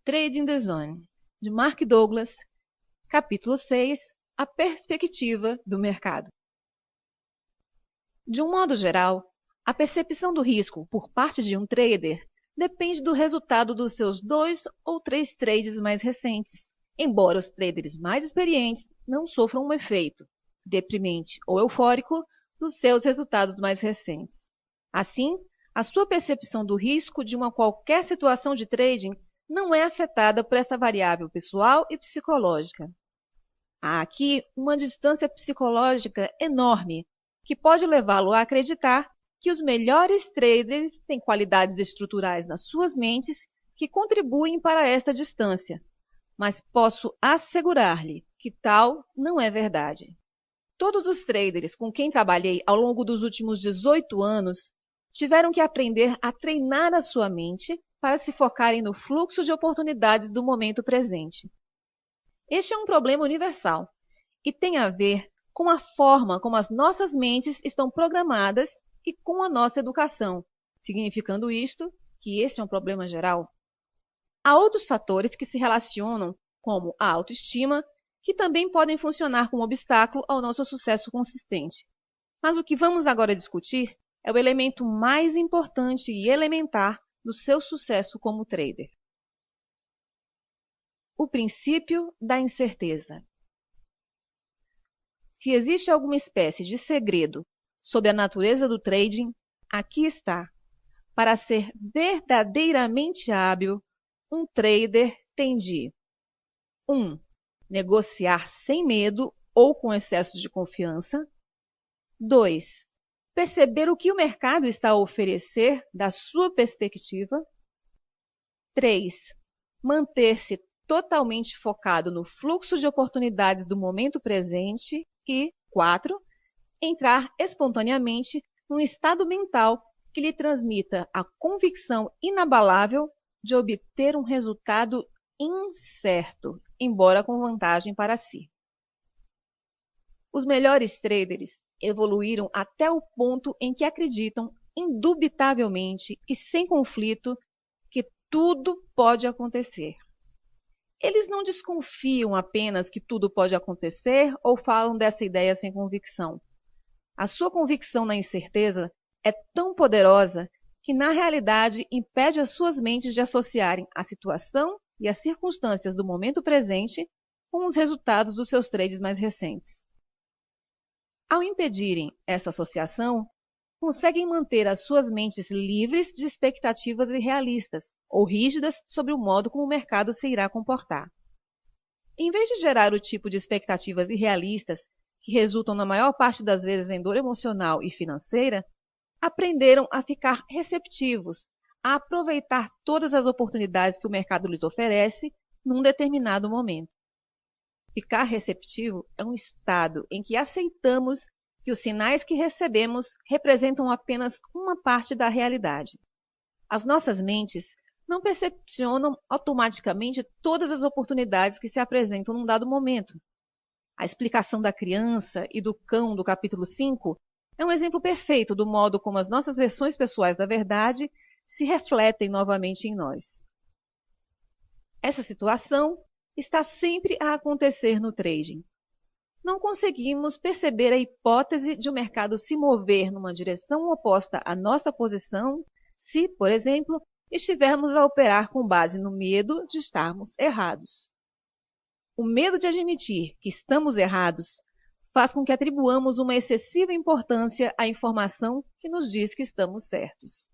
Trading the Zone, de Mark Douglas, capítulo 6, a perspectiva do mercado. De um modo geral, a percepção do risco por parte de um trader depende do resultado dos seus 2 ou 3 trades mais recentes, embora os traders mais experientes não sofram um efeito deprimente ou eufórico dos seus resultados mais recentes. Assim, a sua percepção do risco de uma qualquer situação de trading não é afetada por essa variável pessoal e psicológica. Há aqui uma distância psicológica enorme que pode levá-lo a acreditar que os melhores traders têm qualidades estruturais nas suas mentes que contribuem para esta distância, mas posso assegurar-lhe que tal não é verdade. Todos os traders com quem trabalhei ao longo dos últimos 18 anos tiveram que aprender a treinar a sua mente para se focarem no fluxo de oportunidades do momento presente. Este é um problema universal e tem a ver com a forma como as nossas mentes estão programadas e com a nossa educação, significando isto que este é um problema geral. Há outros fatores que se relacionam, como a autoestima, que também podem funcionar como obstáculo ao nosso sucesso consistente. Mas o que vamos agora discutir é o elemento mais importante e elementar do seu sucesso como trader. O princípio da incerteza. Se existe alguma espécie de segredo sobre a natureza do trading, aqui está. Para ser verdadeiramente hábil, um trader tem de 1. Negociar sem medo ou com excesso de confiança. 2. Perceber o que o mercado está a oferecer da sua perspectiva. 3. Manter-se totalmente focado no fluxo de oportunidades do momento presente. E 4. Entrar espontaneamente num estado mental que lhe transmita a convicção inabalável de obter um resultado incerto, embora com vantagem para si. Os melhores traders evoluíram até o ponto em que acreditam indubitavelmente e sem conflito que tudo pode acontecer. Eles não desconfiam apenas que tudo pode acontecer ou falam dessa ideia sem convicção. A sua convicção na incerteza é tão poderosa que, na realidade, impede as suas mentes de associarem a situação e as circunstâncias do momento presente com os resultados dos seus trades mais recentes. Ao impedirem essa associação, conseguem manter as suas mentes livres de expectativas irrealistas ou rígidas sobre o modo como o mercado se irá comportar. Em vez de gerar o tipo de expectativas irrealistas que resultam na maior parte das vezes em dor emocional e financeira, aprenderam a ficar receptivos, a aproveitar todas as oportunidades que o mercado lhes oferece num determinado momento. Ficar receptivo é um estado em que aceitamos que os sinais que recebemos representam apenas uma parte da realidade. As nossas mentes não percepcionam automaticamente todas as oportunidades que se apresentam num dado momento. A explicação da criança e do cão do capítulo 5 é um exemplo perfeito do modo como as nossas versões pessoais da verdade se refletem novamente em nós. Essa situação está sempre a acontecer no trading. Não conseguimos perceber a hipótese de o mercado se mover numa direção oposta à nossa posição se, por exemplo, estivermos a operar com base no medo de estarmos errados. O medo de admitir que estamos errados faz com que atribuamos uma excessiva importância à informação que nos diz que estamos certos.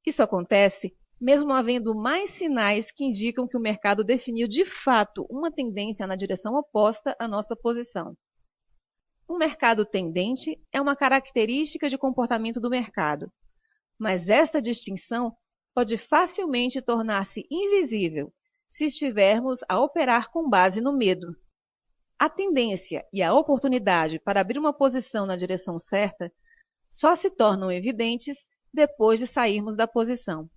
Isso acontece mesmo havendo mais sinais que indicam que o mercado definiu de fato uma tendência na direção oposta à nossa posição. Um mercado tendente é uma característica de comportamento do mercado, mas esta distinção pode facilmente tornar-se invisível se estivermos a operar com base no medo. A tendência e a oportunidade para abrir uma posição na direção certa só se tornam evidentes depois de sairmos da posição.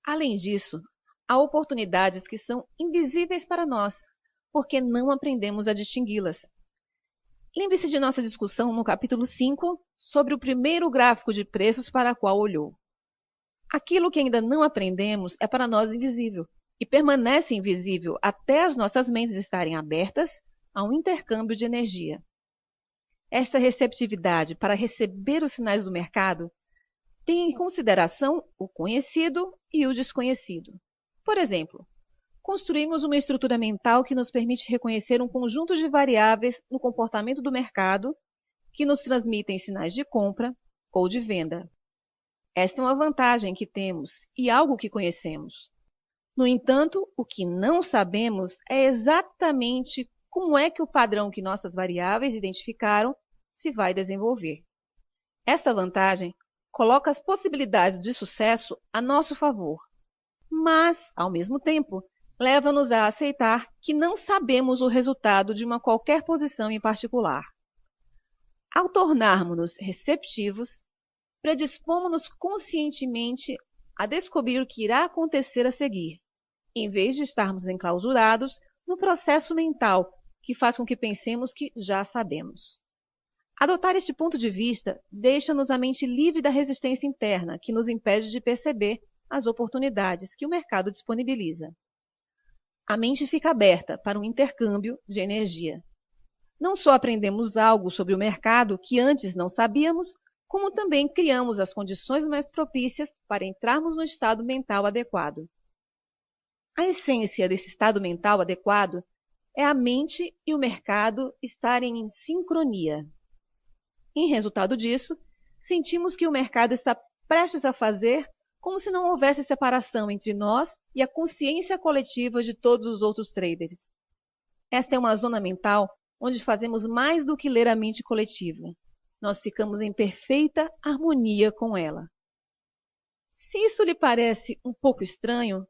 Além disso, há oportunidades que são invisíveis para nós, porque não aprendemos a distingui-las. Lembre-se de nossa discussão no capítulo 5 sobre o primeiro gráfico de preços para o qual olhou. Aquilo que ainda não aprendemos é para nós invisível, e permanece invisível até as nossas mentes estarem abertas a um intercâmbio de energia. Esta receptividade para receber os sinais do mercado tem em consideração o conhecido e o desconhecido. Por exemplo, construímos uma estrutura mental que nos permite reconhecer um conjunto de variáveis no comportamento do mercado que nos transmitem sinais de compra ou de venda. Esta é uma vantagem que temos e algo que conhecemos. No entanto, o que não sabemos é exatamente como é que o padrão que nossas variáveis identificaram se vai desenvolver. Esta vantagem coloca as possibilidades de sucesso a nosso favor, mas, ao mesmo tempo, leva-nos a aceitar que não sabemos o resultado de uma qualquer posição em particular. Ao tornarmos-nos receptivos, predispomos-nos conscientemente a descobrir o que irá acontecer a seguir, em vez de estarmos enclausurados no processo mental que faz com que pensemos que já sabemos. Adotar este ponto de vista deixa-nos a mente livre da resistência interna que nos impede de perceber as oportunidades que o mercado disponibiliza. A mente fica aberta para um intercâmbio de energia. Não só aprendemos algo sobre o mercado que antes não sabíamos, como também criamos as condições mais propícias para entrarmos no estado mental adequado. A essência desse estado mental adequado é a mente e o mercado estarem em sincronia. Em resultado disso, sentimos que o mercado está prestes a fazer como se não houvesse separação entre nós e a consciência coletiva de todos os outros traders. Esta é uma zona mental onde fazemos mais do que ler a mente coletiva. Nós ficamos em perfeita harmonia com ela. Se isso lhe parece um pouco estranho,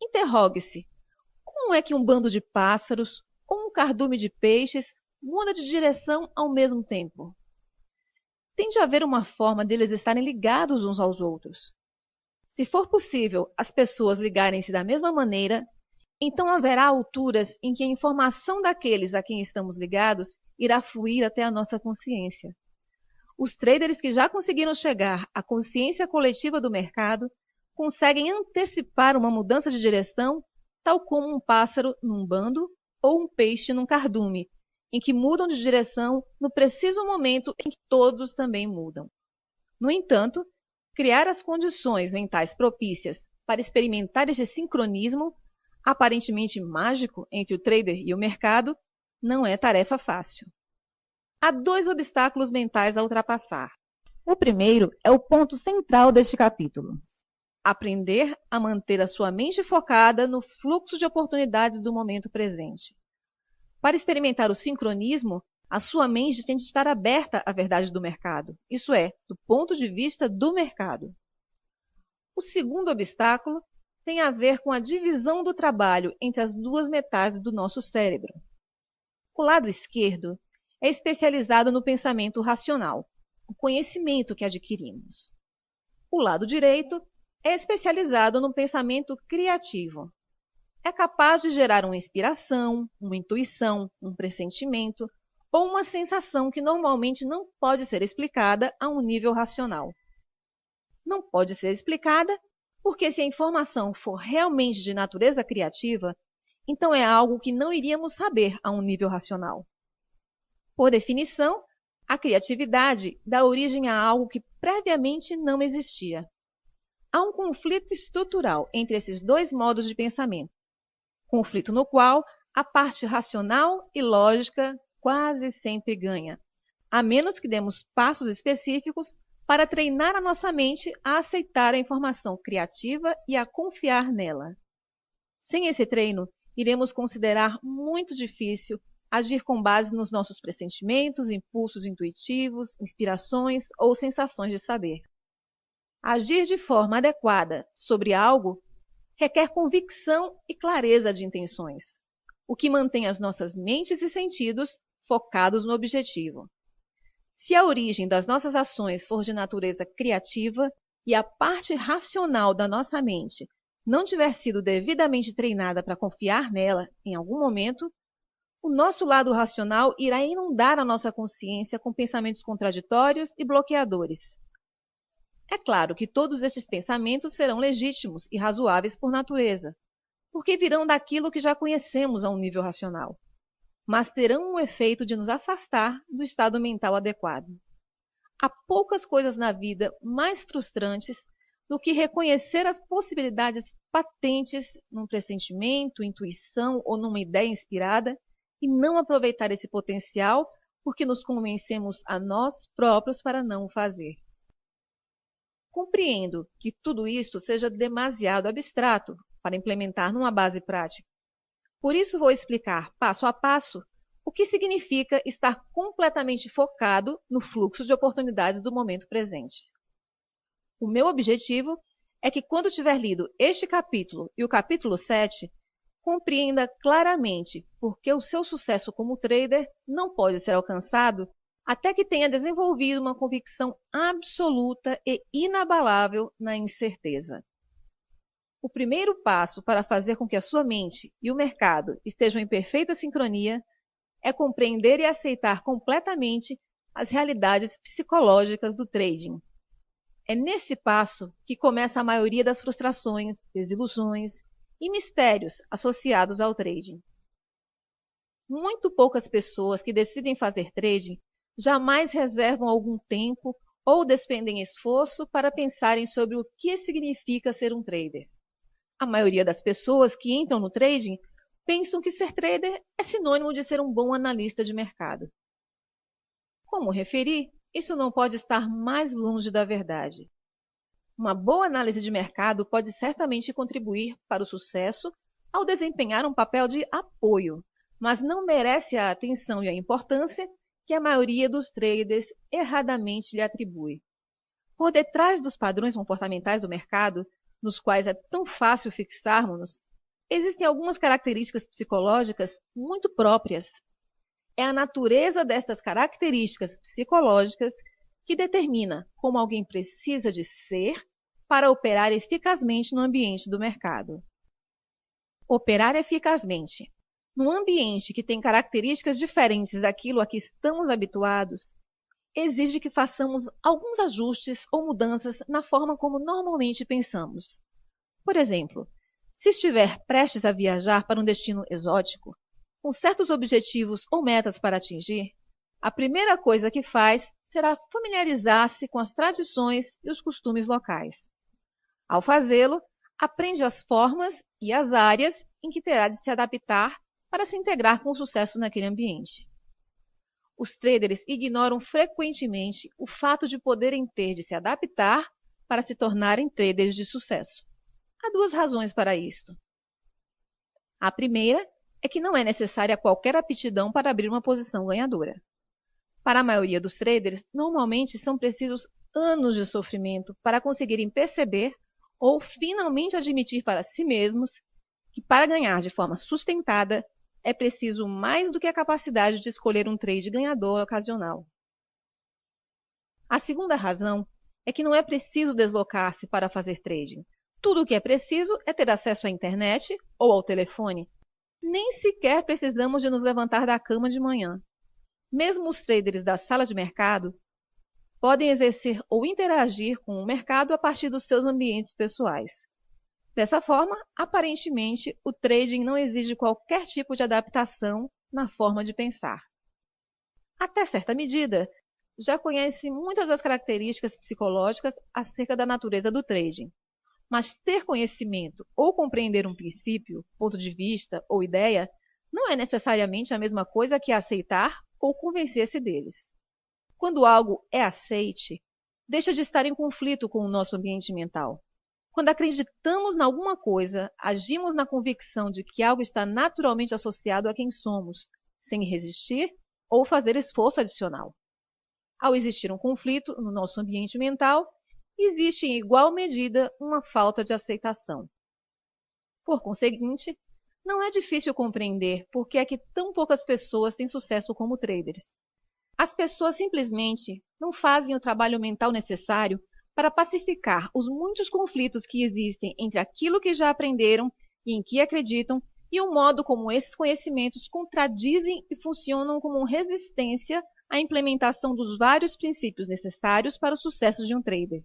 interrogue-se: como é que um bando de pássaros ou um cardume de peixes muda de direção ao mesmo tempo? Tem de haver uma forma deles estarem ligados uns aos outros. Se for possível as pessoas ligarem-se da mesma maneira, então haverá alturas em que a informação daqueles a quem estamos ligados irá fluir até a nossa consciência. Os traders que já conseguiram chegar à consciência coletiva do mercado conseguem antecipar uma mudança de direção, tal como um pássaro num bando ou um peixe num cardume, em que mudam de direção no preciso momento em que todos também mudam. No entanto, criar as condições mentais propícias para experimentar este sincronismo, aparentemente mágico, entre o trader e o mercado, não é tarefa fácil. Há 2 obstáculos mentais a ultrapassar. O primeiro é o ponto central deste capítulo: aprender a manter a sua mente focada no fluxo de oportunidades do momento presente. Para experimentar o sincronismo, a sua mente tem de estar aberta à verdade do mercado, isso é, do ponto de vista do mercado. O segundo obstáculo tem a ver com a divisão do trabalho entre as 2 metades do nosso cérebro. O lado esquerdo é especializado no pensamento racional, o conhecimento que adquirimos. O lado direito é especializado no pensamento criativo. É capaz de gerar uma inspiração, uma intuição, um pressentimento ou uma sensação que normalmente não pode ser explicada a um nível racional. Não pode ser explicada porque, se a informação for realmente de natureza criativa, então é algo que não iríamos saber a um nível racional. Por definição, a criatividade dá origem a algo que previamente não existia. Há um conflito estrutural entre esses 2 modos de pensamento, conflito no qual a parte racional e lógica quase sempre ganha, a menos que demos passos específicos para treinar a nossa mente a aceitar a informação criativa e a confiar nela. Sem esse treino, iremos considerar muito difícil agir com base nos nossos pressentimentos, impulsos intuitivos, inspirações ou sensações de saber. Agir de forma adequada sobre algo requer convicção e clareza de intenções, o que mantém as nossas mentes e sentidos focados no objetivo. Se a origem das nossas ações for de natureza criativa e a parte racional da nossa mente não tiver sido devidamente treinada para confiar nela em algum momento, o nosso lado racional irá inundar a nossa consciência com pensamentos contraditórios e bloqueadores. É claro que todos estes pensamentos serão legítimos e razoáveis por natureza, porque virão daquilo que já conhecemos a um nível racional, mas terão um efeito de nos afastar do estado mental adequado. Há poucas coisas na vida mais frustrantes do que reconhecer as possibilidades patentes num pressentimento, intuição ou numa ideia inspirada e não aproveitar esse potencial porque nos convencemos a nós próprios para não o fazer. Compreendo que tudo isto seja demasiado abstrato para implementar numa base prática. Por isso vou explicar, passo a passo, o que significa estar completamente focado no fluxo de oportunidades do momento presente. O meu objetivo é que, quando tiver lido este capítulo e o capítulo 7, compreenda claramente por que o seu sucesso como trader não pode ser alcançado até que tenha desenvolvido uma convicção absoluta e inabalável na incerteza. O primeiro passo para fazer com que a sua mente e o mercado estejam em perfeita sincronia é compreender e aceitar completamente as realidades psicológicas do trading. É nesse passo que começa a maioria das frustrações, desilusões e mistérios associados ao trading. Muito poucas pessoas que decidem fazer trading jamais reservam algum tempo ou despendem esforço para pensarem sobre o que significa ser um trader. A maioria das pessoas que entram no trading pensam que ser trader é sinônimo de ser um bom analista de mercado. Como referi, isso não pode estar mais longe da verdade. Uma boa análise de mercado pode certamente contribuir para o sucesso ao desempenhar um papel de apoio, mas não merece a atenção e a importância que a maioria dos traders erradamente lhe atribui. Por detrás dos padrões comportamentais do mercado, nos quais é tão fácil fixarmos-nos, existem algumas características psicológicas muito próprias. É a natureza destas características psicológicas que determina como alguém precisa de ser para operar eficazmente no ambiente do mercado. Operar eficazmente num ambiente que tem características diferentes daquilo a que estamos habituados exige que façamos alguns ajustes ou mudanças na forma como normalmente pensamos. Por exemplo, se estiver prestes a viajar para um destino exótico, com certos objetivos ou metas para atingir, a primeira coisa que faz será familiarizar-se com as tradições e os costumes locais. Ao fazê-lo, aprende as formas e as áreas em que terá de se adaptar para se integrar com sucesso naquele ambiente. Os traders ignoram frequentemente o fato de poderem ter de se adaptar para se tornarem traders de sucesso. Há duas razões para isto. A primeira é que não é necessária qualquer aptidão para abrir uma posição ganhadora. Para a maioria dos traders, normalmente são precisos anos de sofrimento para conseguirem perceber ou finalmente admitir para si mesmos que para ganhar de forma sustentada é preciso mais do que a capacidade de escolher um trade ganhador ocasional. A segunda razão é que não é preciso deslocar-se para fazer trading. Tudo o que é preciso é ter acesso à internet ou ao telefone. Nem sequer precisamos de nos levantar da cama de manhã. Mesmo os traders da sala de mercado podem exercer ou interagir com o mercado a partir dos seus ambientes pessoais. Dessa forma, aparentemente, o trading não exige qualquer tipo de adaptação na forma de pensar. Até certa medida, já conhece muitas das características psicológicas acerca da natureza do trading. Mas ter conhecimento ou compreender um princípio, ponto de vista ou ideia não é necessariamente a mesma coisa que aceitar ou convencer-se deles. Quando algo é aceite, deixa de estar em conflito com o nosso ambiente mental. Quando acreditamos em alguma coisa, agimos na convicção de que algo está naturalmente associado a quem somos, sem resistir ou fazer esforço adicional. Ao existir um conflito no nosso ambiente mental, existe em igual medida uma falta de aceitação. Por conseguinte, não é difícil compreender por que é que tão poucas pessoas têm sucesso como traders. As pessoas simplesmente não fazem o trabalho mental necessário para pacificar os muitos conflitos que existem entre aquilo que já aprenderam e em que acreditam e o modo como esses conhecimentos contradizem e funcionam como resistência à implementação dos vários princípios necessários para o sucesso de um trader.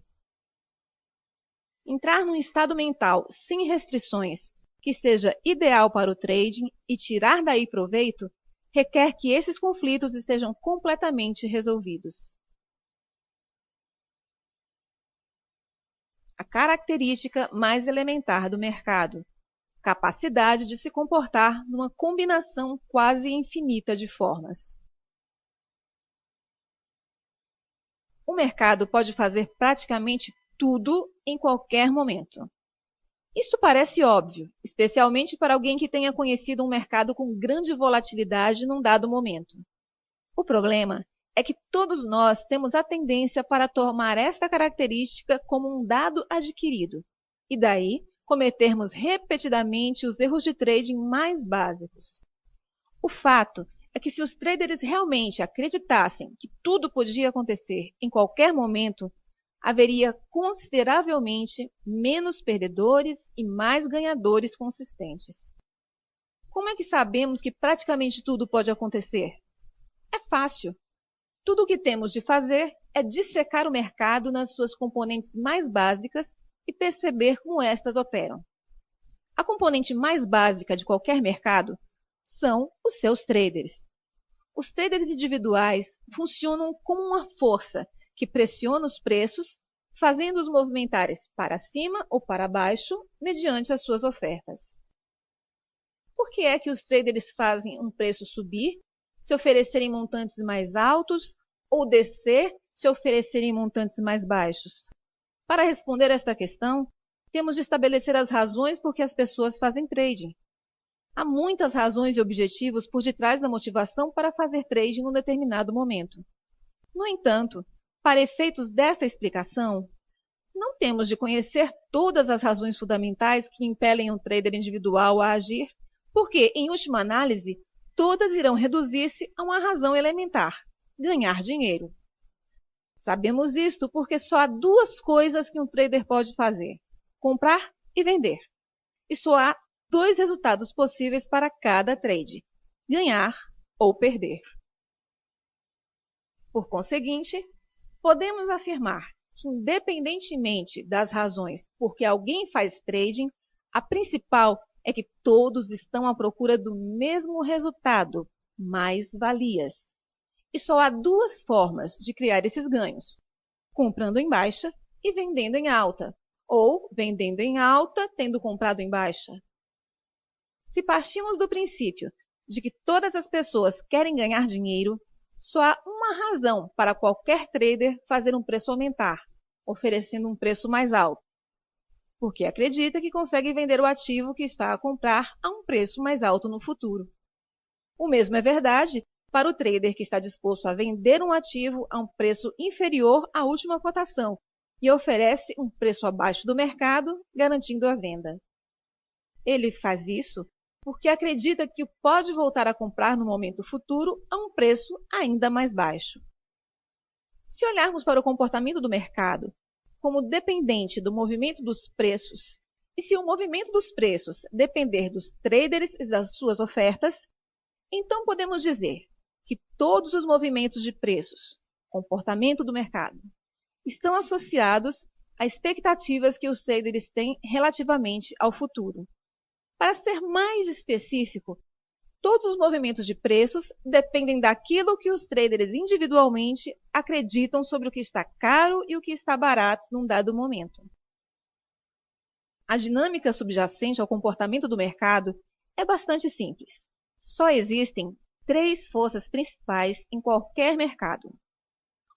Entrar num estado mental sem restrições que seja ideal para o trading e tirar daí proveito, requer que esses conflitos estejam completamente resolvidos. A característica mais elementar do mercado: capacidade de se comportar numa combinação quase infinita de formas. O mercado pode fazer praticamente tudo em qualquer momento. Isto parece óbvio, especialmente para alguém que tenha conhecido um mercado com grande volatilidade num dado momento. O problema é que todos nós temos a tendência para tomar esta característica como um dado adquirido, e daí cometermos repetidamente os erros de trading mais básicos. O fato é que se os traders realmente acreditassem que tudo podia acontecer em qualquer momento, haveria consideravelmente menos perdedores e mais ganhadores consistentes. Como é que sabemos que praticamente tudo pode acontecer? É fácil. Tudo o que temos de fazer é dissecar o mercado nas suas componentes mais básicas e perceber como estas operam. A componente mais básica de qualquer mercado são os seus traders. Os traders individuais funcionam como uma força que pressiona os preços, fazendo-os movimentarem para cima ou para baixo mediante as suas ofertas. Por que é que os traders fazem um preço subir se oferecerem montantes mais altos ou descer se oferecerem montantes mais baixos? Para responder esta questão, temos de estabelecer as razões por que as pessoas fazem trading. Há muitas razões e objetivos por detrás da motivação para fazer trading em um determinado momento. No entanto, para efeitos desta explicação, não temos de conhecer todas as razões fundamentais que impelem um trader individual a agir, porque, em última análise, todas irão reduzir-se a uma razão elementar: ganhar dinheiro. Sabemos isto porque só há duas coisas que um trader pode fazer: comprar e vender. E só há dois resultados possíveis para cada trade: ganhar ou perder. Por conseguinte, podemos afirmar que, independentemente das razões por que alguém faz trading, a principal é que todos estão à procura do mesmo resultado: mais-valias. E só há duas formas de criar esses ganhos: comprando em baixa e vendendo em alta, ou vendendo em alta tendo comprado em baixa. Se partimos do princípio de que todas as pessoas querem ganhar dinheiro, só há uma razão para qualquer trader fazer um preço aumentar, oferecendo um preço mais alto: porque acredita que consegue vender o ativo que está a comprar a um preço mais alto no futuro. O mesmo é verdade para o trader que está disposto a vender um ativo a um preço inferior à última cotação e oferece um preço abaixo do mercado, garantindo a venda. Ele faz isso porque acredita que pode voltar a comprar no momento futuro a um preço ainda mais baixo. Se olharmos para o comportamento do mercado como dependente do movimento dos preços, e se o movimento dos preços depender dos traders e das suas ofertas, então podemos dizer que todos os movimentos de preços, comportamento do mercado, estão associados a expectativas que os traders têm relativamente ao futuro. Para ser mais específico, todos os movimentos de preços dependem daquilo que os traders individualmente acreditam sobre o que está caro e o que está barato num dado momento. A dinâmica subjacente ao comportamento do mercado é bastante simples. Só existem três forças principais em qualquer mercado: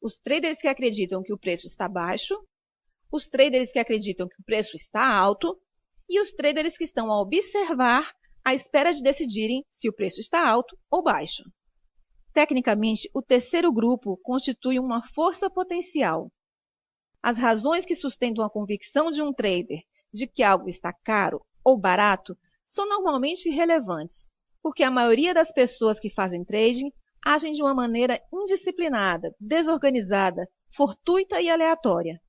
os traders que acreditam que o preço está baixo, os traders que acreditam que o preço está alto e os traders que estão a observar à espera de decidirem se o preço está alto ou baixo. Tecnicamente, o terceiro grupo constitui uma força potencial. As razões que sustentam a convicção de um trader de que algo está caro ou barato são normalmente irrelevantes, porque a maioria das pessoas que fazem trading agem de uma maneira indisciplinada, desorganizada, fortuita e aleatória.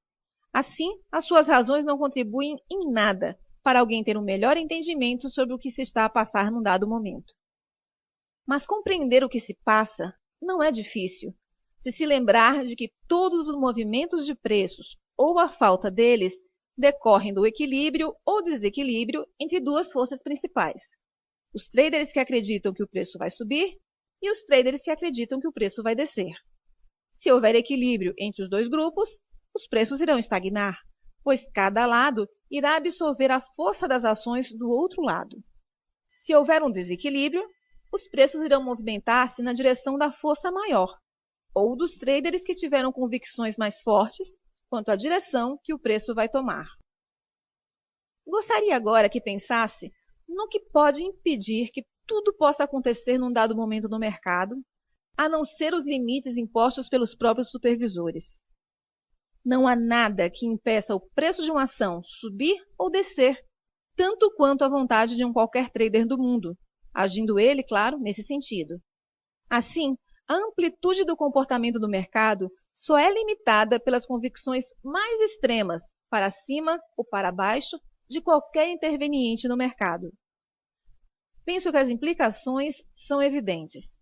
Assim, as suas razões não contribuem em nada para alguém ter um melhor entendimento sobre o que se está a passar num dado momento. Mas compreender o que se passa não é difícil, se lembrar de que todos os movimentos de preços, ou a falta deles, decorrem do equilíbrio ou desequilíbrio entre duas forças principais: os traders que acreditam que o preço vai subir e os traders que acreditam que o preço vai descer. Se houver equilíbrio entre os dois grupos, os preços irão estagnar, pois cada lado irá absorver a força das ações do outro lado. Se houver um desequilíbrio, os preços irão movimentar-se na direção da força maior, ou dos traders que tiveram convicções mais fortes quanto à direção que o preço vai tomar. Gostaria agora que pensasse no que pode impedir que tudo possa acontecer num dado momento no mercado, a não ser os limites impostos pelos próprios supervisores. Não há nada que impeça o preço de uma ação subir ou descer, tanto quanto a vontade de um qualquer trader do mundo, agindo ele, claro, nesse sentido. Assim, a amplitude do comportamento do mercado só é limitada pelas convicções mais extremas, para cima ou para baixo, de qualquer interveniente no mercado. Penso que as implicações são evidentes.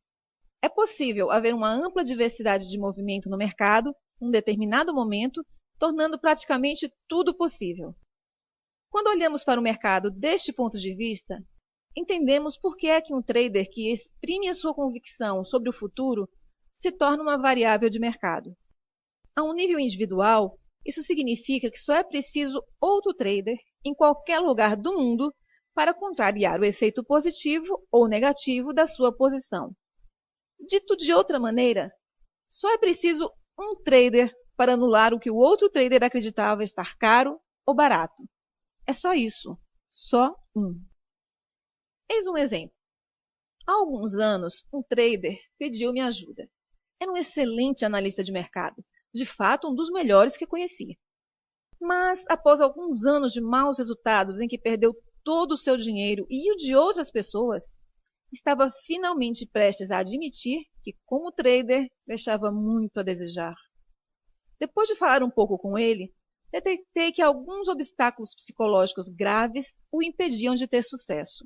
É possível haver uma ampla diversidade de movimento no mercado, num determinado momento, tornando praticamente tudo possível. Quando olhamos para o mercado deste ponto de vista, entendemos por que é que um trader que exprime a sua convicção sobre o futuro se torna uma variável de mercado. A um nível individual, isso significa que só é preciso outro trader em qualquer lugar do mundo para contrariar o efeito positivo ou negativo da sua posição. Dito de outra maneira, só é preciso um trader para anular o que o outro trader acreditava estar caro ou barato. É só isso, só um. Eis um exemplo. Há alguns anos, um trader pediu-me ajuda. Era um excelente analista de mercado, de fato um dos melhores que conheci. Mas, após alguns anos de maus resultados em que perdeu todo o seu dinheiro e o de outras pessoas, estava finalmente prestes a admitir que, como trader, deixava muito a desejar. Depois de falar um pouco com ele, detectei que alguns obstáculos psicológicos graves o impediam de ter sucesso.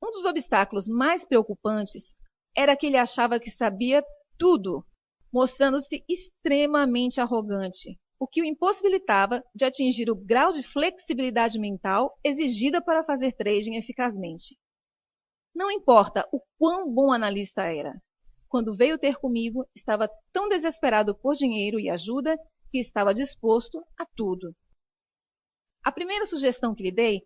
Um dos obstáculos mais preocupantes era que ele achava que sabia tudo, mostrando-se extremamente arrogante, o que o impossibilitava de atingir o grau de flexibilidade mental exigida para fazer trading eficazmente. Não importa o quão bom analista era. Quando veio ter comigo, estava tão desesperado por dinheiro e ajuda que estava disposto a tudo. A primeira sugestão que lhe dei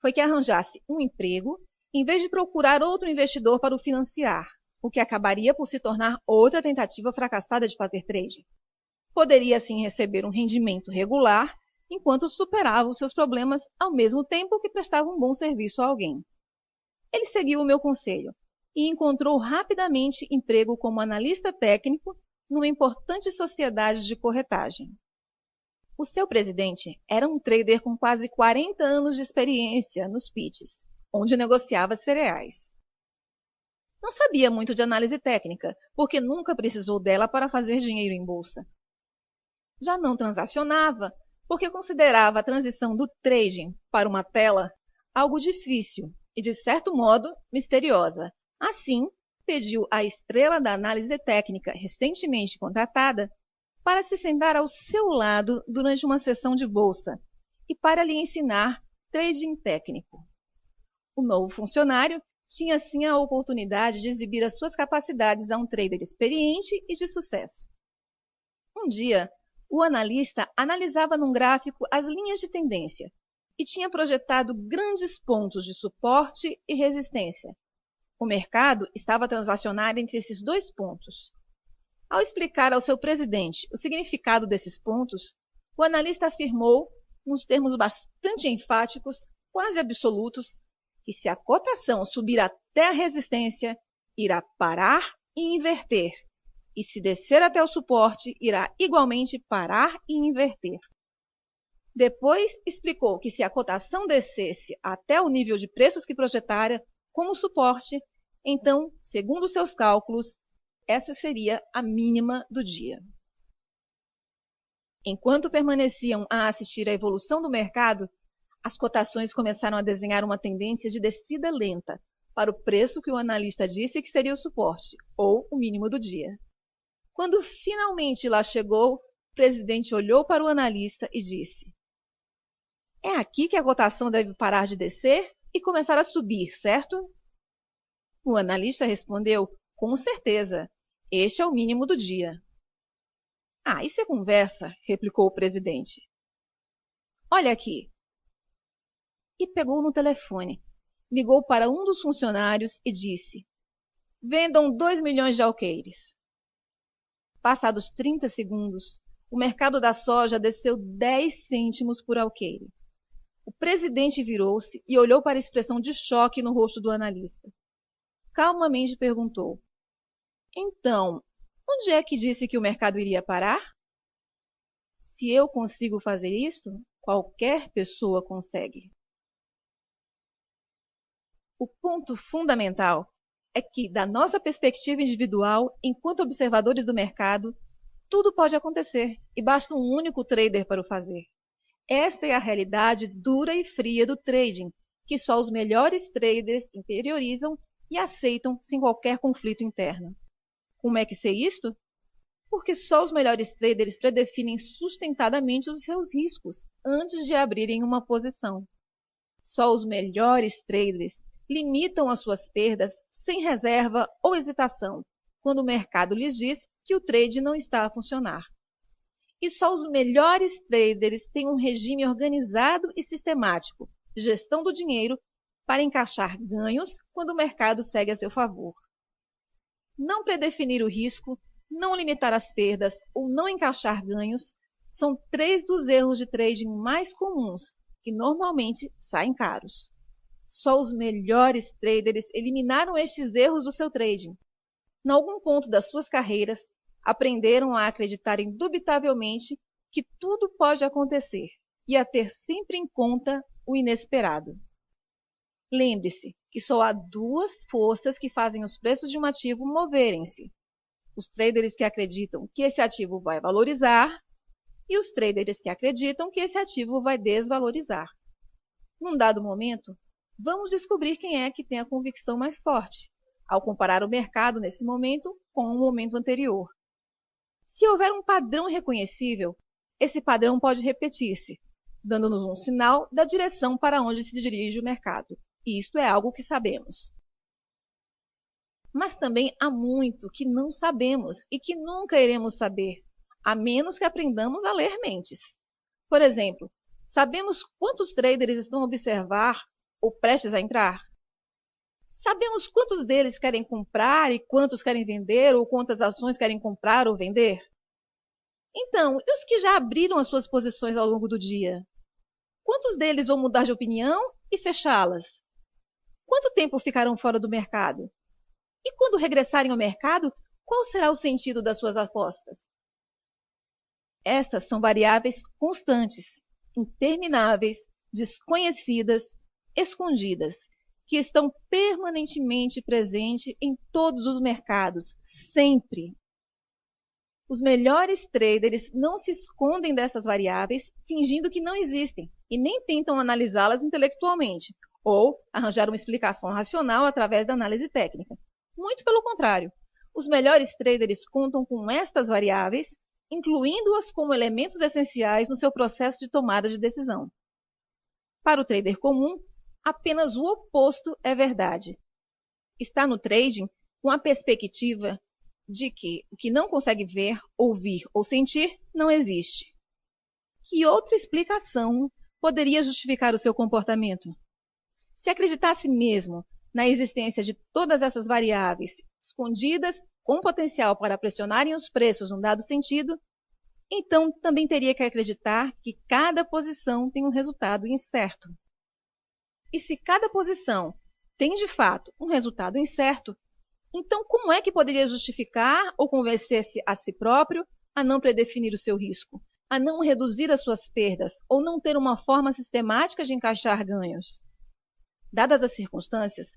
foi que arranjasse um emprego em vez de procurar outro investidor para o financiar, o que acabaria por se tornar outra tentativa fracassada de fazer trading. Poderia assim receber um rendimento regular enquanto superava os seus problemas ao mesmo tempo que prestava um bom serviço a alguém. Ele seguiu o meu conselho e encontrou rapidamente emprego como analista técnico numa importante sociedade de corretagem. O seu presidente era um trader com quase 40 anos de experiência nos pitches, onde negociava cereais. Não sabia muito de análise técnica, porque nunca precisou dela para fazer dinheiro em bolsa. Já não transacionava, porque considerava a transição do trading para uma tela algo difícil e, de certo modo, misteriosa. Assim, pediu à estrela da análise técnica recentemente contratada para se sentar ao seu lado durante uma sessão de bolsa e para lhe ensinar trading técnico. O novo funcionário tinha assim a oportunidade de exibir as suas capacidades a um trader experiente e de sucesso. Um dia, o analista analisava num gráfico as linhas de tendência e tinha projetado grandes pontos de suporte e resistência. O mercado estava a transacionar entre esses dois pontos. Ao explicar ao seu presidente o significado desses pontos, o analista afirmou, nos termos bastante enfáticos, quase absolutos, que se a cotação subir até a resistência, irá parar e inverter, e se descer até o suporte, irá igualmente parar e inverter. Depois explicou que se a cotação descesse até o nível de preços que projetara como suporte, então, segundo seus cálculos, essa seria a mínima do dia. Enquanto permaneciam a assistir à evolução do mercado, as cotações começaram a desenhar uma tendência de descida lenta para o preço que o analista disse que seria o suporte, ou o mínimo do dia. Quando finalmente lá chegou, o presidente olhou para o analista e disse: É aqui que a cotação deve parar de descer e começar a subir, certo? O analista respondeu: com certeza, este é o mínimo do dia. Ah, isso é conversa, replicou o presidente. Olha aqui. E pegou no telefone. Ligou para um dos funcionários e disse: vendam 2 milhões de alqueires. Passados 30 segundos, o mercado da soja desceu 10 cêntimos por alqueire. O presidente virou-se e olhou para a expressão de choque no rosto do analista. Calmamente perguntou: então, onde é que disse que o mercado iria parar? Se eu consigo fazer isto, qualquer pessoa consegue. O ponto fundamental é que, da nossa perspectiva individual, enquanto observadores do mercado, tudo pode acontecer e basta um único trader para o fazer. Esta é a realidade dura e fria do trading, que só os melhores traders interiorizam e aceitam sem qualquer conflito interno. Como é que sei isto? Porque só os melhores traders predefinem sustentadamente os seus riscos antes de abrirem uma posição. Só os melhores traders limitam as suas perdas sem reserva ou hesitação, quando o mercado lhes diz que o trade não está a funcionar. E só os melhores traders têm um regime organizado e sistemático, gestão do dinheiro, para encaixar ganhos quando o mercado segue a seu favor. Não predefinir o risco, não limitar as perdas ou não encaixar ganhos são 3 dos erros de trading mais comuns, que normalmente saem caros. Só os melhores traders eliminaram estes erros do seu trading. Em algum ponto das suas carreiras, aprenderam a acreditar indubitavelmente que tudo pode acontecer e a ter sempre em conta o inesperado. Lembre-se que só há 2 forças que fazem os preços de um ativo moverem-se: os traders que acreditam que esse ativo vai valorizar e os traders que acreditam que esse ativo vai desvalorizar. Num dado momento, vamos descobrir quem é que tem a convicção mais forte, ao comparar o mercado nesse momento com o momento anterior. Se houver um padrão reconhecível, esse padrão pode repetir-se, dando-nos um sinal da direção para onde se dirige o mercado. E isto é algo que sabemos. Mas também há muito que não sabemos e que nunca iremos saber, a menos que aprendamos a ler mentes. Por exemplo, sabemos quantos traders estão a observar ou prestes a entrar? Sabemos quantos deles querem comprar e quantos querem vender, ou quantas ações querem comprar ou vender? Então, e os que já abriram as suas posições ao longo do dia? Quantos deles vão mudar de opinião e fechá-las? Quanto tempo ficarão fora do mercado? E quando regressarem ao mercado, qual será o sentido das suas apostas? Estas são variáveis constantes, intermináveis, desconhecidas, escondidas, que estão permanentemente presentes em todos os mercados, sempre. Os melhores traders não se escondem dessas variáveis, fingindo que não existem, e nem tentam analisá-las intelectualmente, ou arranjar uma explicação racional através da análise técnica. Muito pelo contrário, os melhores traders contam com estas variáveis, incluindo-as como elementos essenciais no seu processo de tomada de decisão. Para o trader comum, apenas o oposto é verdade. Está no trading com a perspectiva de que o que não consegue ver, ouvir ou sentir não existe. Que outra explicação poderia justificar o seu comportamento? Se acreditasse mesmo na existência de todas essas variáveis escondidas com potencial para pressionarem os preços num dado sentido, então também teria que acreditar que cada posição tem um resultado incerto. E se cada posição tem de fato um resultado incerto, então como é que poderia justificar ou convencer-se a si próprio a não predefinir o seu risco, a não reduzir as suas perdas ou não ter uma forma sistemática de encaixar ganhos? Dadas as circunstâncias,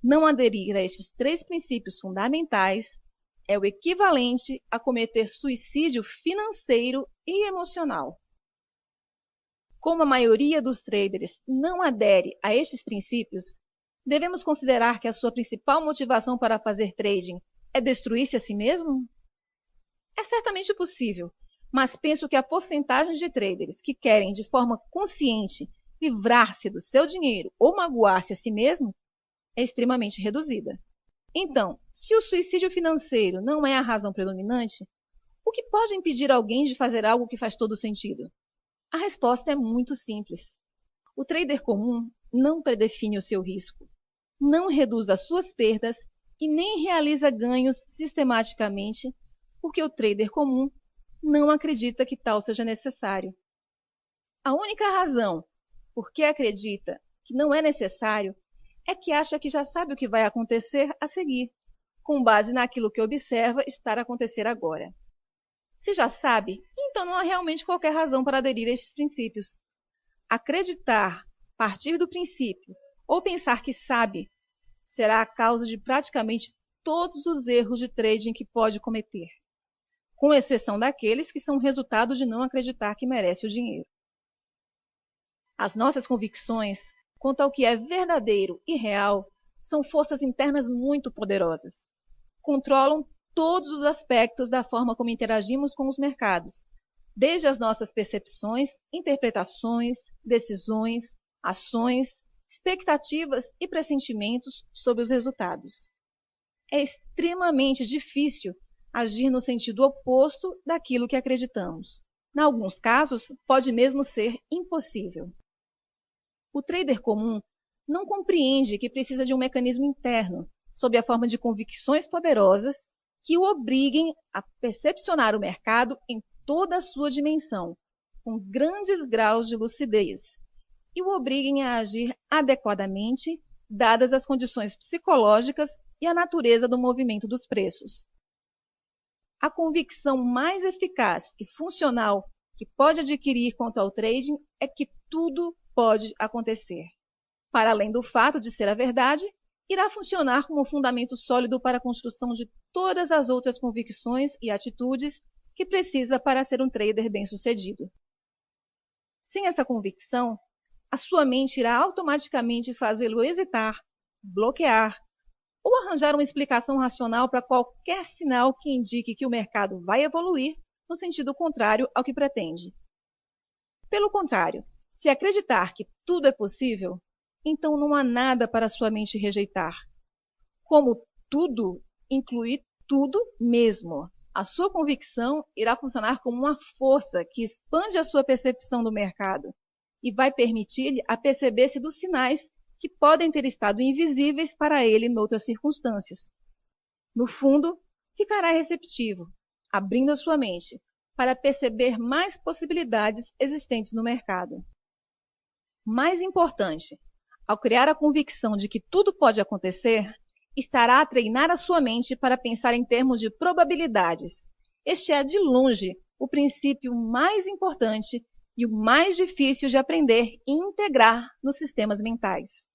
não aderir a estes 3 princípios fundamentais é o equivalente a cometer suicídio financeiro e emocional. Como a maioria dos traders não adere a estes princípios, devemos considerar que a sua principal motivação para fazer trading é destruir-se a si mesmo? É certamente possível, mas penso que a porcentagem de traders que querem de forma consciente livrar-se do seu dinheiro ou magoar-se a si mesmo é extremamente reduzida. Então, se o suicídio financeiro não é a razão predominante, o que pode impedir alguém de fazer algo que faz todo sentido? A resposta é muito simples. O trader comum não predefine o seu risco, não reduz as suas perdas e nem realiza ganhos sistematicamente, porque o trader comum não acredita que tal seja necessário. A única razão por que acredita que não é necessário é que acha que já sabe o que vai acontecer a seguir, com base naquilo que observa estar a acontecer agora. Se já sabe, então não há realmente qualquer razão para aderir a estes princípios. Acreditar, partir do princípio, ou pensar que sabe, será a causa de praticamente todos os erros de trading que pode cometer, com exceção daqueles que são resultado de não acreditar que merece o dinheiro. As nossas convicções quanto ao que é verdadeiro e real são forças internas muito poderosas. Controlam todos os aspectos da forma como interagimos com os mercados, desde as nossas percepções, interpretações, decisões, ações, expectativas e pressentimentos sobre os resultados. É extremamente difícil agir no sentido oposto daquilo que acreditamos. Em alguns casos, pode mesmo ser impossível. O trader comum não compreende que precisa de um mecanismo interno, sob a forma de convicções poderosas, que o obriguem a percepcionar o mercado em toda a sua dimensão, com grandes graus de lucidez, e o obriguem a agir adequadamente, dadas as condições psicológicas e a natureza do movimento dos preços. A convicção mais eficaz e funcional que pode adquirir quanto ao trading é que tudo pode acontecer. Para além do fato de ser a verdade, irá funcionar como fundamento sólido para a construção de todas as outras convicções e atitudes que precisa para ser um trader bem-sucedido. Sem essa convicção, a sua mente irá automaticamente fazê-lo hesitar, bloquear ou arranjar uma explicação racional para qualquer sinal que indique que o mercado vai evoluir no sentido contrário ao que pretende. Pelo contrário, se acreditar que tudo é possível, então não há nada para sua mente rejeitar. Como tudo inclui tudo mesmo, a sua convicção irá funcionar como uma força que expande a sua percepção do mercado e vai permitir-lhe aperceber-se dos sinais que podem ter estado invisíveis para ele noutras circunstâncias. No fundo, ficará receptivo, abrindo a sua mente para perceber mais possibilidades existentes no mercado. Mais importante, ao criar a convicção de que tudo pode acontecer, estará a treinar a sua mente para pensar em termos de probabilidades. Este é, de longe, o princípio mais importante e o mais difícil de aprender e integrar nos sistemas mentais.